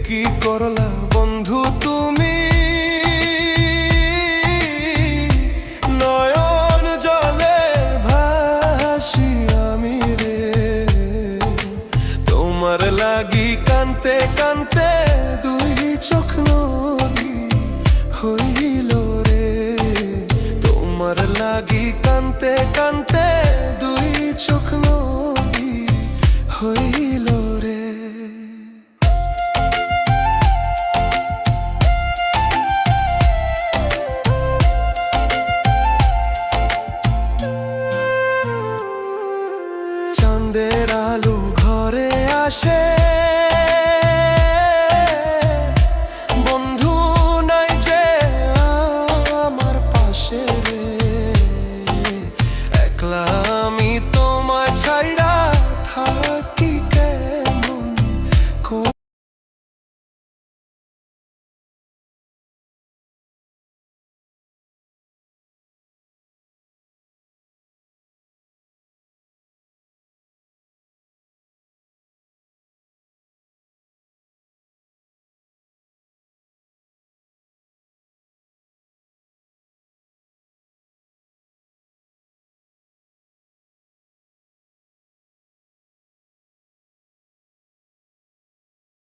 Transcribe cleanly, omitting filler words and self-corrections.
কি করলা বন্ধু তুমি, নয়ন জলে ভাসি আমি রে। তোমার লাগি কানতে কানতে দুই চোখ নদী হইল রে। তোমার লাগি কানতে কানতে দুই চোখ নদী হইল রে। চাঁদের আলো ঘরে আসে,